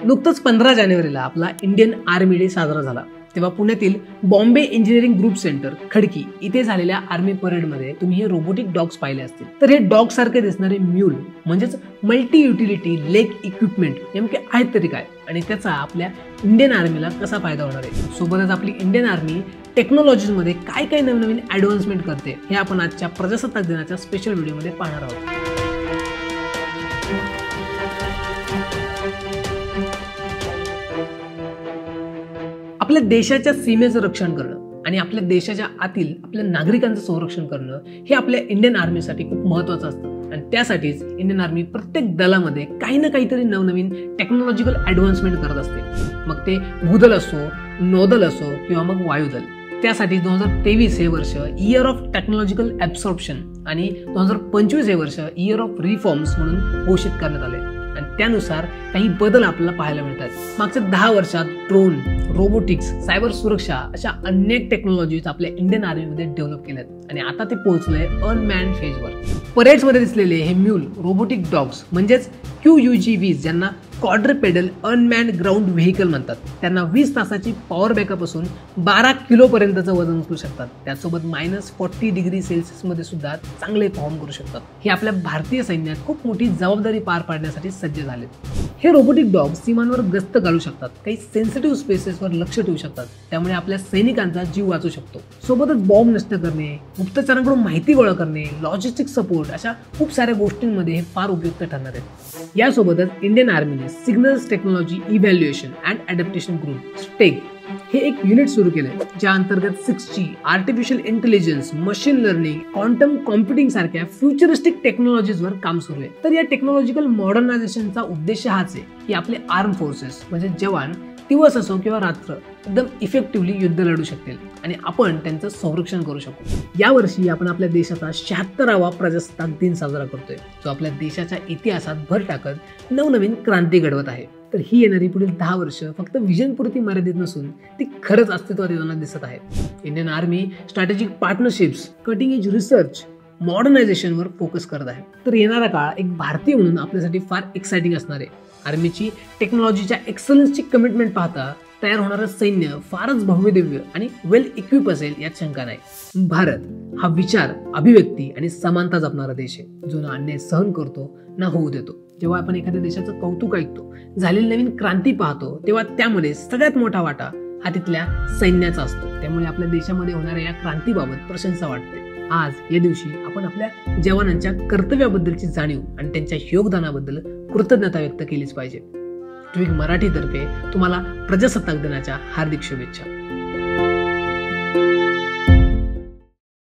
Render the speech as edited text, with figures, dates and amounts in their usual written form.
नुकतंच 15 जानेवारीला आपला इंडियन आर्मी डे साजरा झाला. तेव्हा पुण्यातील Bombay engineering group centre Khadki इथे झालेल्या आर्मी परेडमध्ये तुम्ही हे रोबोटिक डॉग्स पाहिले असतील. तर हे डॉग सारखे दिसणारे म्यूल म्हणजेच मल्टी युटिलिटी लेग इक्विपमेंट नेमके आहेत तरी काय आणि त्याचा आपल्या इंडियन आर्मीला कसा फायदा होणार आहे. सोबतच आपली इंडियन आर्मी टेक्नॉलॉजीज मध्ये काय काय नवीन ऍडव्हान्समेंट करते हे आपण आजच्या प्रजासत्ताक दिनाच्या स्पेशल व्हिडिओमध्ये पाहणार आहोत. आपल्या देशाच्या सीमेचं रक्षण करणं आणि आपल्या देशाच्या आतील आपल्या नागरिकांचं संरक्षण करणं हे आपल्या इंडियन आर्मीसाठी खूप महत्त्वाचं असतं आणि त्यासाठीच इंडियन आर्मी प्रत्येक दलामध्ये काही ना काहीतरी नवनवीन टेक्नॉलॉजिकल ॲडव्हान्समेंट करत असते. मग ते भूदल असो, नौदल असो किंवा मग वायुदल. त्यासाठी 2023 हे वर्ष इयर ऑफ टेक्नॉलॉजिकल ॲब्सॉर्प्शन आणि 2025 हे वर्ष इयर ऑफ रिफॉर्म्स म्हणून घोषित करण्यात आले आणि त्यानुसार काही बदल आपल्याला पाहायला मिळतात. मागच्या 10 वर्षात ड्रोन, रोबोटिक्स, सायबर सुरक्षा अशा अनेक टेक्नॉलॉजीज आपल्या इंडियन आर्मीमध्ये डेव्हलप केल्यात आणि आता ते पोहोचलंय अनमॅन्ड फेजवर. परेड्समध्ये दिसलेले हे म्यूल रोबोटिक डॉग्स म्हणजेच QUGVs ज्यांना क्वाड्रपेडल अनमॅन्ड ग्राउंड व्हेकल म्हणतात. त्यांना 20 तासाची पॉवर बॅकअप असून 12 किलो पर्यंतचं वजन उचलू शकतात. त्यासोबत -40 डिग्री सेल्सिअस मध्ये सुद्धा चांगले परफॉर्म करू शकतात. हे आपल्या भारतीय सैन्यात खूप मोठी जबाबदारी पार पाडण्यासाठी सज्ज झालेत. हे रोबोटिक डॉग सीमांवर गस्त घालू शकतात, काही सेन्सिटिव्ह स्पेसेसवर लक्ष ठेवू शकतात, त्यामुळे आपल्या सैनिकांचा जीव वाचू शकतो. सोबतच बॉम्ब नष्ट करणे, गुप्तचरांकडून माहिती गोळा करणे, लॉजिस्टिक सपोर्ट अशा खूप साऱ्या गोष्टींमध्ये हे फार उपयुक्त ठरणार आहेत. यासोबतच इंडियन आर्मीने signals technology evaluation and adaptation group STEAG हे एक युनिट सुरू केलंय, ज्या अंतर्गत 6G, artificial intelligence, machine learning, quantum computing सारख्या फ्युचरिस्टिक टेक्नॉलॉजीजवर काम सुरू आहे. तर या टेक्नॉलॉजिकल मॉडर्नायझेशनचा उद्देश हाच आहे की आपले आर्म फोर्सेस म्हणजे जवान दिवस असो किंवा रात्र एकदम इफेक्टिव्हली युद्ध लढू शकतील आणि आपण त्यांचं संरक्षण करू शकू. यावर्षी आपण आपल्या देशाचा 76वा प्रजासत्ताक दिन साजरा करतोय, जो आपल्या देशाच्या इतिहासात भर टाकत नवनवीन क्रांती घडवत आहे. तर ही येणारी पुढील 10 वर्ष फक्त विजनपुरती मर्यादित नसून ती खरंच अस्तित्वात येताना दिसत आहे. Indian Army strategic partnerships, cutting edge research, मॉडर्नायझेशनवर फोकस करत आहे. तर येणारा काळ एक भारतीय म्हणून आपल्यासाठी फार एक्साइटिंग असणार आहे. आर्मीची टेक्नॉलॉजीच्या एक्सलन्सची कमिटमेंट पाहता तयार होणारं सैन्य फारच भव्यदिव्य आणि वेल इक्विप असेल यात शंका नाही. भारत हा विचार, अभिव्यक्ती आणि समानता जपणारा देश आहे, जो ना अन्याय सहन करतो ना होऊ देतो. जेव्हा आपण एखाद्या देशाचं कौतुक ऐकतो, झालेली नवीन क्रांती पाहतो, तेव्हा त्यामध्ये सगळ्यात मोठा वाटा हा तिथल्या सैन्याचा असतो. त्यामुळे आपल्या देशामध्ये होणाऱ्या या क्रांतीबाबत प्रशंसा वाटते. आज या दिवशी आपण आपल्या जवानांच्या कर्तव्याबद्दलची जाणीव आणि त्यांच्या योगदानाबद्दल कृतज्ञता व्यक्त केलीच पाहिजे. ट्विग मराठीतर्फे तुम्हाला प्रजासत्ताक दिनाच्या हार्दिक शुभेच्छा.